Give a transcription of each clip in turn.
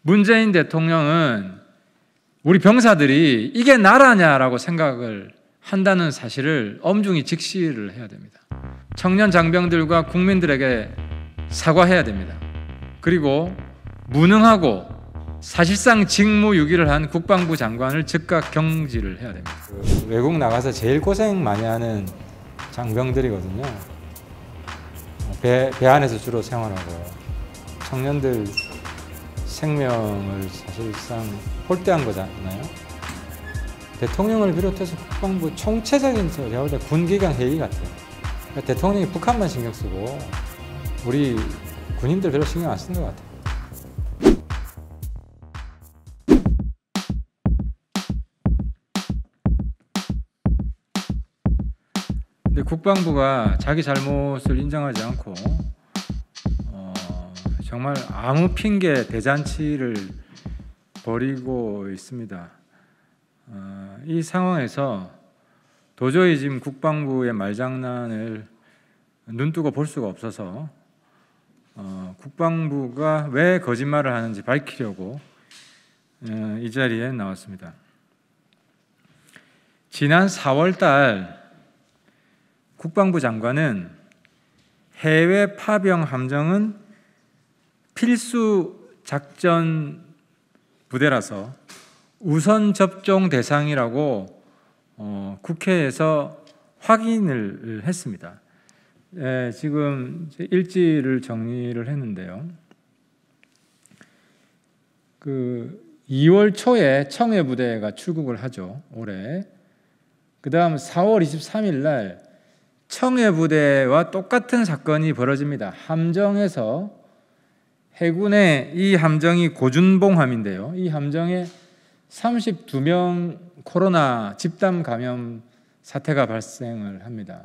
문재인 대통령은 우리 병사들이 이게 나라냐라고 생각을 한다는 사실을 엄중히 직시를 해야 됩니다. 청년 장병들과 국민들에게 사과해야 됩니다. 그리고 무능하고 사실상 직무유기를 한 국방부 장관을 즉각 경질을 해야 됩니다. 외국 나가서 제일 고생 많이 하는 장병들이거든요. 배 안에서 주로 생활하고 청년들 생명을 사실상 홀대한 거잖아요. 대통령을 비롯해서 국방부 총체적인 제가 볼 때 군기관 회의 같아요. 그러니까 대통령이 북한만 신경 쓰고 우리 군인들 별로 신경 안 쓰는 것 같아요. 근데 국방부가 자기 잘못을 인정하지 않고 정말 아무 핑계 대잔치를 벌이고 있습니다. 이 상황에서 도저히 지금 국방부의 말장난을 눈뜨고 볼 수가 없어서 국방부가 왜 거짓말을 하는지 밝히려고 이 자리에 나왔습니다. 지난 4월 달 국방부 장관은 해외 파병 함정은 필수 작전 부대라서 우선 접종 대상이라고 국회에서 확인을 했습니다. 지금 일지를 정리를 했는데요. 2월 초에 청해 부대가 출국을 하죠. 올해. 그 다음 4월 23일 날 청해 부대와 똑같은 사건이 벌어집니다. 함정에서 해군의 이 함정이 고준봉함인데요. 이 함정에 32명 코로나 집단 감염 사태가 발생을 합니다.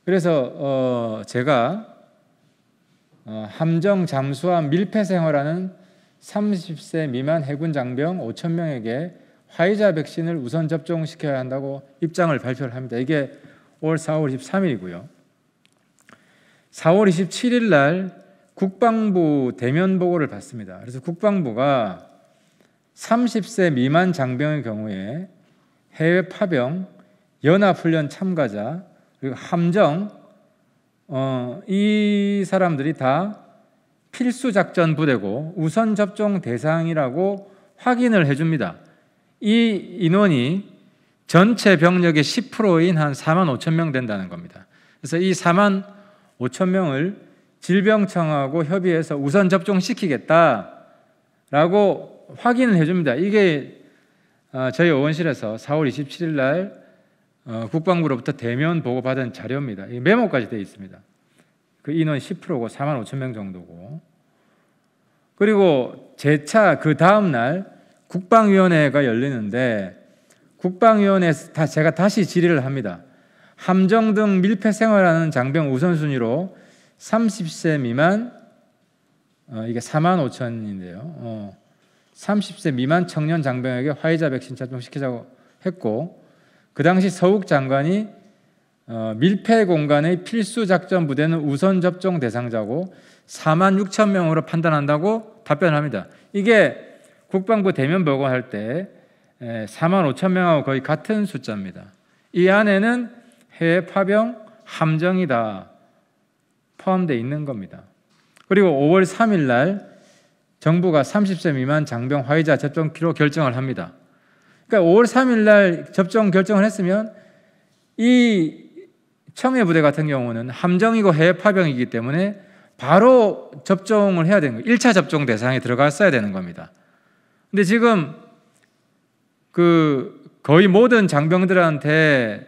그래서 제가 함정 잠수함 밀폐 생활하는 30세 미만 해군 장병 5,000명에게 화이자 백신을 우선 접종시켜야 한다고 입장을 발표를 합니다. 이게 올 4월 23일이고요. 4월 27일 날 국방부 대면 보고를 받습니다. 그래서 국방부가 30세 미만 장병의 경우에 해외 파병, 연합훈련 참가자, 그리고 함정, 이 사람들이 다 필수작전 부대고 우선 접종 대상이라고 확인을 해줍니다. 이 인원이 전체 병력의 10%인 한 4만 5천 명 된다는 겁니다. 그래서 이 4만 5천 명을 질병청하고 협의해서 우선 접종시키겠다라고 확인을 해줍니다. 이게 저희 의원실에서 4월 27일 날 국방부로부터 대면 보고받은 자료입니다. 메모까지 되어 있습니다. 그 인원 10%고 4만 5천 명 정도고, 그리고 재차 그 다음 날 국방위원회가 열리는데 국방위원회에서 제가 다시 질의를 합니다. 함정 등 밀폐 생활하는 장병 우선순위로 30세 미만, 이게 4만 5천인데요. 30세 미만 청년 장병에게 화이자 백신 접종시키자고 했고, 그 당시 서욱 장관이 밀폐 공간의 필수 작전 부대는 우선 접종 대상자고 4만 6천 명으로 판단한다고 답변합니다. 이게 국방부 대면 보고할 때 4만 5천 명하고 거의 같은 숫자입니다. 이 안에는 해외 파병, 함정이 다 포함되어 있는 겁니다. 그리고 5월 3일 날 정부가 30세 미만 장병 화이자 접종키로 결정을 합니다. 그러니까 5월 3일 날 접종 결정을 했으면 이 청해 부대 같은 경우는 함정이고 해외 파병이기 때문에 바로 접종을 해야 되는 거예요. 1차 접종 대상에 들어갔어야 되는 겁니다. 근데 지금 거의 모든 장병들한테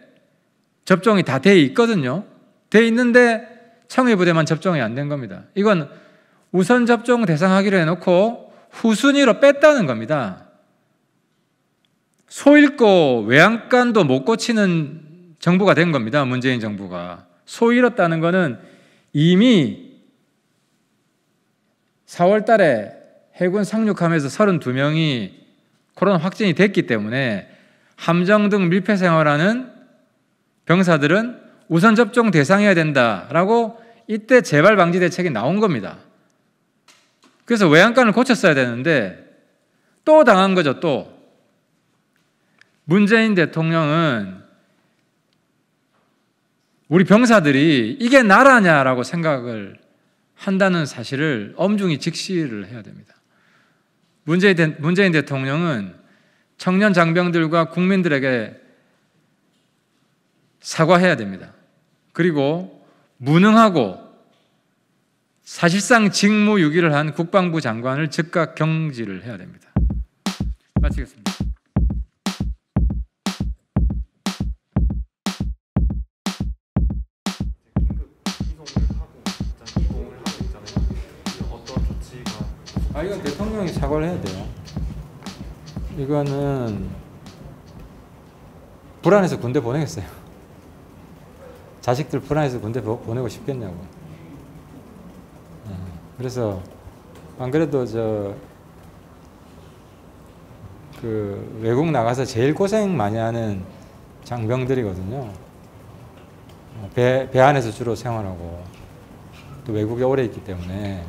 접종이 다 돼 있거든요. 돼 있는데 청해 부대만 접종이 안 된 겁니다. 이건 우선 접종 대상 하기로 해놓고 후순위로 뺐다는 겁니다. 소 잃고 외양간도 못 고치는 정부가 된 겁니다. 문재인 정부가. 소 잃었다는 것은 이미 4월 달에 해군 상륙함에서 32명이 코로나 확진이 됐기 때문에 함정 등 밀폐 생활하는 병사들은 우선 접종 대상이어야 된다라고 이때 재발 방지 대책이 나온 겁니다. 그래서 외양간을 고쳤어야 되는데 또 당한 거죠. 또 문재인 대통령은 우리 병사들이 이게 나라냐라고 생각을 한다는 사실을 엄중히 직시를 해야 됩니다. 문재인 대통령은 청년 장병들과 국민들에게 사과해야 됩니다. 그리고 무능하고 사실상 직무유기를 한 국방부 장관을 즉각 경질을 해야 됩니다. 마치겠습니다. 이건 대통령이 사과를 해야 돼요. 이거는 불안해서 군대 보내겠어요. 자식들 불안해서 군대 보내고 싶겠냐고. 그래서 안 그래도 외국 나가서 제일 고생 많이 하는 장병들이거든요. 배 안에서 주로 생활하고 또 외국에 오래 있기 때문에.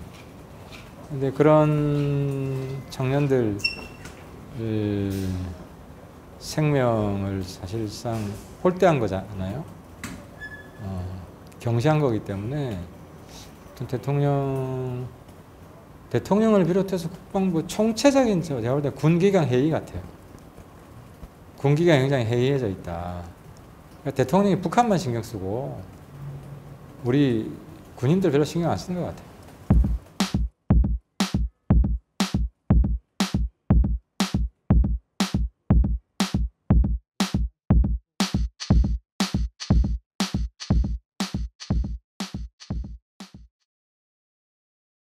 근데 그런 청년들 생명을 사실상 홀대한 거잖아요. 경시한 거기 때문에 대통령을 비롯해서 국방부 총체적인 제가 볼 때 군기관 회의 같아요. 군기관이 굉장히 해이해져 있다. 그러니까 대통령이 북한만 신경 쓰고 우리 군인들 별로 신경 안 쓰는 것 같아요.